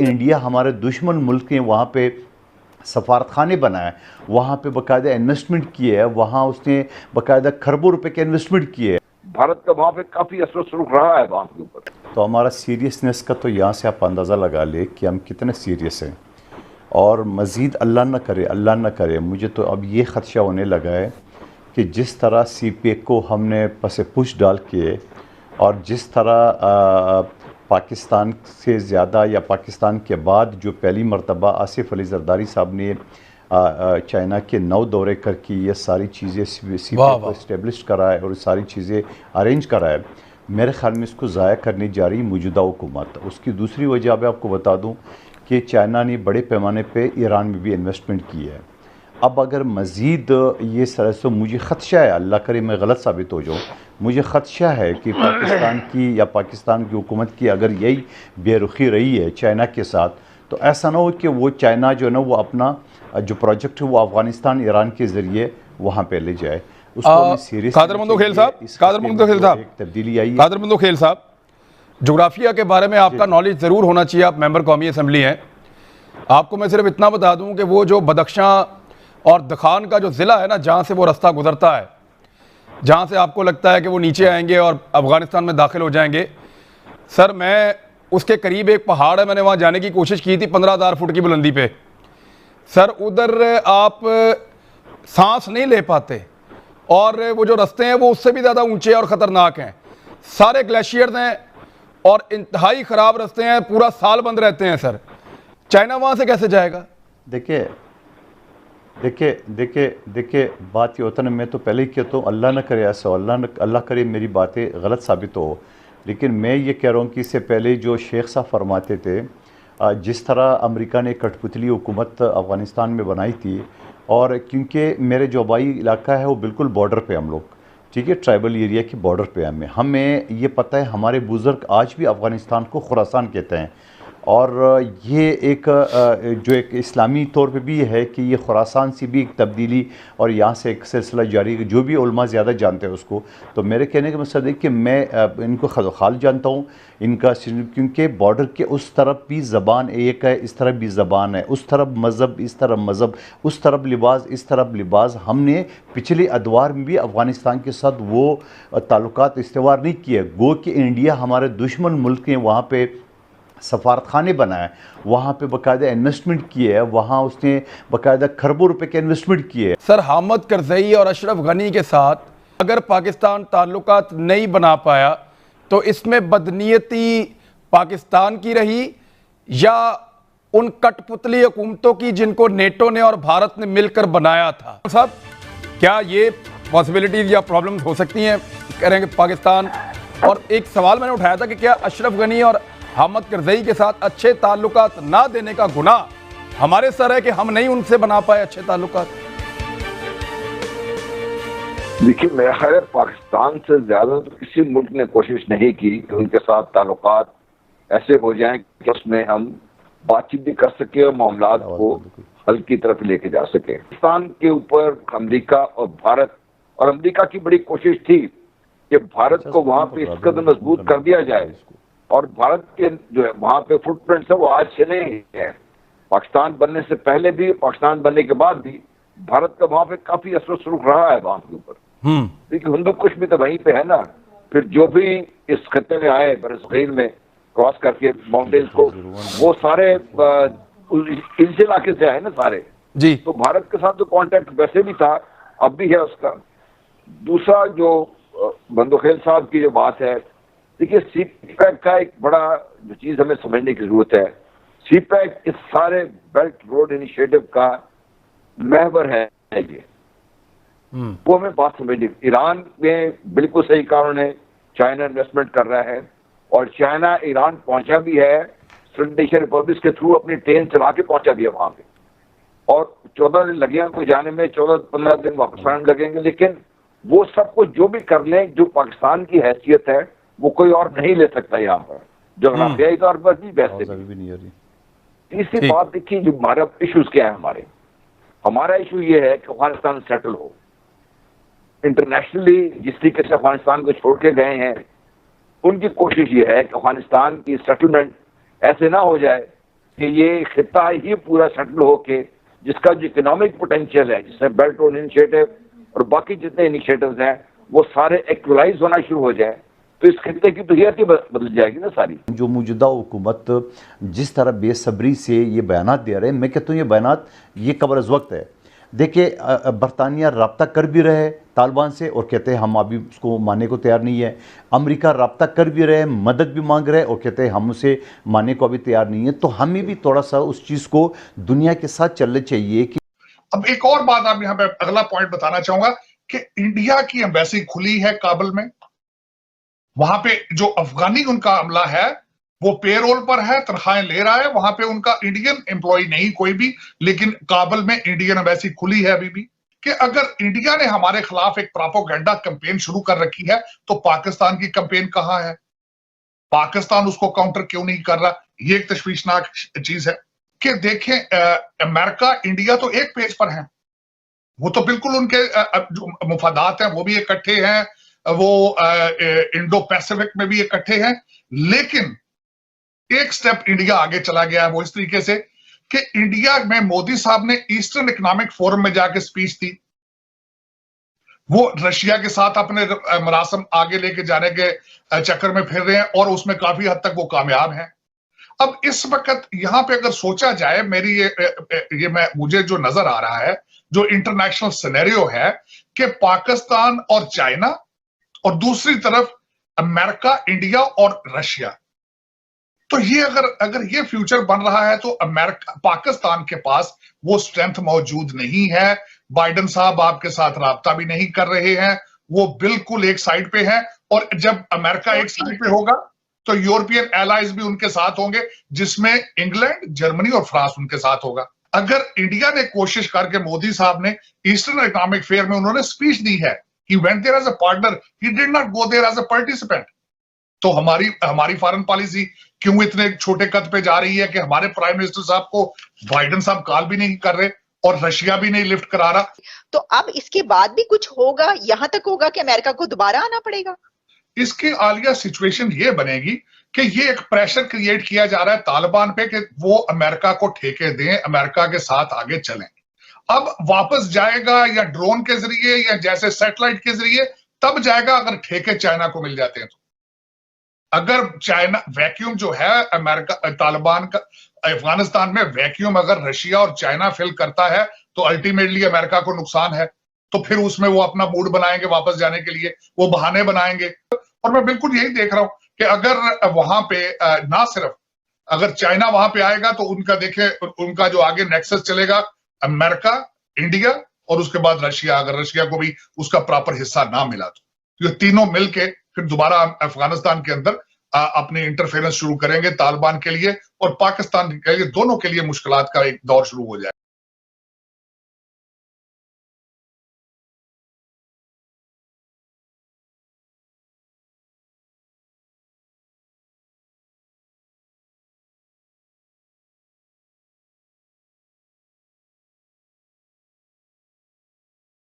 India हमारे दुश्मन मुल्क के वहाँ पे सफारतखाने बनाए, वहाँ पे बाकायदा इन्वेस्टमेंट की है, वहाँ उसने बाकायदा खरबों रुपए के इन्वेस्टमेंट किए है। भारत का वहाँ पे काफ़ी असर सुरुख रहा है वहाँ के ऊपर। तो हमारा सीरियसनेस का तो यहाँ से आप अंदाज़ा लगा ले कि हम कितने सीरियस हैं। और मज़ीद अल्लाह न करे मुझे तो अब ये ख़दशा होने लगा है कि जिस तरह CPEC को हमने पसे पुश डाल के और जिस तरह पाकिस्तान से ज़्यादा या पाकिस्तान के बाद जो पहली मरतबा आसिफ अली जरदारी साहब ने चाइना के 9 दौरे करके ये सारी चीज़ें CPEC को इस्टेब्लिश करा है और सारी चीज़ें अरेंज करा है, मेरे ख्याल में इसको ज़ाया करने जा रही मौजूदा हुकूमत। उसकी दूसरी वजह मैं आपको बता दूं कि चाइना ने बड़े पैमाने पे ईरान में भी इन्वेस्टमेंट की है। अब अगर मज़ीद ये सरसों मुझे ख़दशा है, अल्लाह करे मैं गलत साबित हो जाऊँ, मुझे ख़दशा है कि पाकिस्तान की या पाकिस्तान की हुकूमत की अगर यही बेरुखी रही है चाइना के साथ, तो ऐसा ना हो कि वो चाइना जो है ना वो अपना जो प्रोजेक्ट है वो अफ़गानिस्तान ईरान के ज़रिए वहाँ पे ले जाए। उसको सीरियस कादर मंदोखेल साहब, जोग्राफिया के बारे में आपका नॉलेज ज़रूर होना चाहिए, आप मेंबर कौमी असम्बली हैं। आपको मैं सिर्फ इतना बता दूं कि वो जो बदख्शां और दखान का जो ज़िला है ना, जहाँ से वो रास्ता गुजरता है, जहाँ से आपको लगता है कि वो नीचे आएंगे और अफ़गानिस्तान में दाखिल हो जाएंगे, सर मैं उसके करीब एक पहाड़ है, मैंने वहाँ जाने की कोशिश की थी 15,000 फुट की बुलंदी पे। सर उधर आप सांस नहीं ले पाते और वो जो रास्ते हैं वो उससे भी ज़्यादा ऊंचे और ख़तरनाक हैं, सारे ग्लेशियर्स हैं और इंतहाई ख़राब रास्ते हैं, पूरा साल बंद रहते हैं। सर चाइना वहाँ से कैसे जाएगा? देखिए बात ये होता ना, मैं तो पहले ही कहता हूँ अल्लाह ना करे ऐसा, अल्लाह करे मेरी बातें गलत साबित हो, लेकिन मैं ये कह रहा हूँ कि इससे पहले जो शेख साहब फरमाते थे, जिस तरह अमेरिका ने कठपुतली हुकूमत अफ़गानिस्तान में बनाई थी, और क्योंकि मेरे जो आबाई इलाका है वो बिल्कुल बॉर्डर पे हम लोग, ठीक है, ट्राइबल एरिया की बॉर्डर पे हमें ये पता है, हमारे बुज़ुर्ग आज भी अफ़गानिस्तान को खुरासान कहते हैं। और ये एक जो एक इस्लामी तौर पे भी है कि ये खुरासान से भी एक तब्दीली और यहाँ से एक सिलसिला जारी है, जो भी उलमा ज़्यादा जानते हैं उसको। तो मेरे कहने का मकसद है कि मैं इनको खाल जानता हूँ इनका, क्योंकि बॉर्डर के उस तरफ भी ज़बान एक है, इस तरफ भी ज़बान है, उस तरफ मज़हब, इस तरफ मज़हब, उस तरफ लिबास, इस तरफ लिबास। हमने पिछले अदवार में भी अफ़गानिस्तान के साथ वो ताल्लुकात इस्तेवार नहीं किए। गो कि इंडिया हमारे दुश्मन मुल्क के वहाँ पे सफारतखाने बनाए, वहाँ पे बाकायदा इन्वेस्टमेंट किए है, वहाँ उसने बाकायदा खरबों रुपए के इन्वेस्टमेंट किए है। सर हामिद करज़ई और अशरफ गनी के साथ अगर पाकिस्तान ताल्लुकात नहीं बना पाया तो इसमें बदनीयती पाकिस्तान की रही या उन कठपुतली हुकूमतों की जिनको नेटो ने और भारत ने मिलकर बनाया था? साहब क्या ये पॉसिबिलिटीज या प्रॉब्लम्स हो सकती हैं कह रहे हैं कि पाकिस्तान? और एक सवाल मैंने उठाया था कि क्या अशरफ गनी और हामिद करज़ई के साथ अच्छे ताल्लुकात ना देने का गुनाह हमारे सर है कि हम नहीं उनसे बना पाए अच्छे ताल्लुकात? देखिए मेरा ख्याल है पाकिस्तान से ज्यादा तो किसी मुल्क ने कोशिश नहीं की कि उनके साथ ताल्लुकात ऐसे हो जाएं कि उसमें हम बातचीत भी कर सके और मामलात को हल की तरफ लेके जा सके। पाकिस्तान के ऊपर अमेरिका और भारत, और अमेरिका की बड़ी कोशिश थी कि भारत को वहां पे इस कदर मजबूत कर दिया जाए, और भारत के जो है वहां पे फुटप्रिंट्स है वो आज से नहीं है, पाकिस्तान बनने से पहले भी, पाकिस्तान बनने के बाद भी भारत का वहां पे काफी असर सुरुख रहा है वहां के ऊपर। देखिए हिंदू कुश भी तो वहीं पे है ना, फिर जो भी इस खत्ते में आए बरसगीर में क्रॉस करके माउंटेन्स को, वो सारे इस इलाके से आए ना सारे जी। तो भारत के साथ जो कांटेक्ट वैसे भी था, अब भी है उसका। दूसरा जो बंदोखेल साहब की जो बात है, देखिए CPEC का एक बड़ा जो चीज हमें समझने की जरूरत है, CPEC इस सारे बेल्ट रोड इनिशिएटिव का महवर है ये, वो हमें बात समझनी। ईरान में बिल्कुल सही कारण है, चाइना इन्वेस्टमेंट कर रहा है, और चाइना ईरान पहुंचा भी है सेंट्रल एशियन रिपब्लिक के थ्रू, अपनी ट्रेन चला के पहुंचा भी है वहां पे, और 14 दिन लगे उनको जाने में, 14-15 दिन वापस आने लगेंगे। लेकिन वो सब कुछ जो भी कर लें, जो पाकिस्तान की हैसियत है वो कोई और नहीं ले सकता यहाँ पर, जोग्राफियाई तौर पर भी वैसे भी। तीसरी बात देखिए, जो हमारा इश्यूज क्या है, हमारा इशू ये है कि अफगानिस्तान सेटल हो। इंटरनेशनली जिस तरीके से अफगानिस्तान को छोड़ के गए हैं, उनकी कोशिश ये है कि अफगानिस्तान की सेटलमेंट ऐसे ना हो जाए कि ये खिता ही पूरा सेटल होके जिसका जो इकोनॉमिक पोटेंशियल है, जिसमें बेल्ट रोड इनिशिएटिव और बाकी जितने इनिशिएटिव्स हैं, वो सारे एक्चुअलाइज होना शुरू हो जाए, तो इस खिते की तो ही बदल जाएगी ना सारी। जो मौजूदा हुकूमत जिस तरह बेसब्री से ये बयानात दे रहे हैं, मैं कहता हूँ ये बयानात ये कब्र अज़ वक्त है। देखिए, बरतानिया रब्ता कर भी रहे तालिबान से और कहते हैं हम अभी उसको मानने को तैयार नहीं है। अमेरिका रब्ता कर भी रहे, मदद भी मांग रहे और कहते हैं हम उसे मानने को अभी तैयार नहीं है। तो हमें भी थोड़ा सा उस चीज़ को दुनिया के साथ चलना चाहिए कि अब एक और बात आप यहाँ पे अगला पॉइंट बताना चाहूंगा कि इंडिया की एम्बेसी खुली है काबुल में। वहां पे जो अफगानी उनका अमला है वो पेरोल पर है, तनख्वाहें ले रहा है। वहां पे उनका इंडियन एम्प्लॉय नहीं कोई भी, लेकिन काबुल में इंडियन एम्बेसी खुली है अभी भी। कि अगर इंडिया ने हमारे खिलाफ एक प्रोपेगेंडा कैंपेन शुरू कर रखी है तो पाकिस्तान की कैंपेन कहां है? पाकिस्तान उसको काउंटर क्यों नहीं कर रहा? ये एक तशवीशनाक चीज है कि देखें, अमेरिका इंडिया तो एक पेज पर है, वो तो बिल्कुल उनके जो मुफादात हैं वो भी इकट्ठे हैं, वो इंडो पैसिफिक में भी इकट्ठे हैं। लेकिन एक स्टेप इंडिया आगे चला गया है, वो इस तरीके से कि इंडिया में मोदी साहब ने ईस्टर्न इकोनॉमिक फोरम में जाके स्पीच दी। वो रशिया के साथ अपने मरासम आगे लेके जाने के चक्कर में फिर रहे हैं और उसमें काफी हद तक वो कामयाब हैं। अब इस वक्त यहां पे अगर सोचा जाए, मेरी मुझे जो नजर आ रहा है, जो इंटरनेशनल सिनेरियो है कि पाकिस्तान और चाइना और दूसरी तरफ अमेरिका, इंडिया और रशिया, तो ये अगर ये फ्यूचर बन रहा है तो अमेरिका, पाकिस्तान के पास वो स्ट्रेंथ मौजूद नहीं है। बाइडेन साहब आपके साथ राब्ता भी नहीं कर रहे हैं, वो बिल्कुल एक साइड पे है। और जब अमेरिका एक साइड पे होगा तो यूरोपियन एलाइज भी उनके साथ होंगे, जिसमें इंग्लैंड, जर्मनी और फ्रांस उनके साथ होगा। अगर इंडिया ने कोशिश करके, मोदी साहब ने ईस्टर्न इकोनॉमिक फेयर में उन्होंने स्पीच दी है, he went there as a partner, he did not go there as a participant। तो हमारी फॉरेन पॉलिसी क्यों इतने छोटे कद पे जा रही है कि हमारे प्राइम मिनिस्टर साहब को बाइडेन साहब कॉल भी नहीं कर रहे और रशिया भी नहीं लिफ्ट करा रहा। तो अब इसके बाद भी कुछ होगा, यहां तक होगा कि अमेरिका को दोबारा आना पड़ेगा? इसके आलिया सिचुएशन ये बनेगी कि ये एक प्रेशर क्रिएट किया जा रहा है तालिबान पे कि वो अमेरिका को ठेके दें, अमेरिका के साथ आगे चलें। अब वापस जाएगा या ड्रोन के जरिए या जैसे सैटेलाइट के जरिए, तब जाएगा अगर ठेके चाइना को मिल जाते हैं तो। अगर चाइना वैक्यूम जो है अमेरिका तालिबान का अफगानिस्तान में वैक्यूम अगर रशिया और चाइना फिल करता है तो अल्टीमेटली अमेरिका को नुकसान है। तो फिर उसमें वो अपना मूड बनाएंगे वापस जाने के लिए, वो बहाने बनाएंगे। और मैं बिल्कुल यही देख रहा हूं कि अगर वहां पे ना सिर्फ अगर चाइना वहां पे आएगा तो उनका देखे उनका जो आगे नेक्सस चलेगा अमेरिका, इंडिया और उसके बाद रशिया। अगर रशिया को भी उसका प्रॉपर हिस्सा ना मिला तो ये तीनों मिलके फिर दोबारा अफगानिस्तान के अंदर अपनी इंटरफेरेंस शुरू करेंगे तालिबान के लिए और पाकिस्तान के लिए, दोनों के लिए मुश्किलात का एक दौर शुरू हो जाए।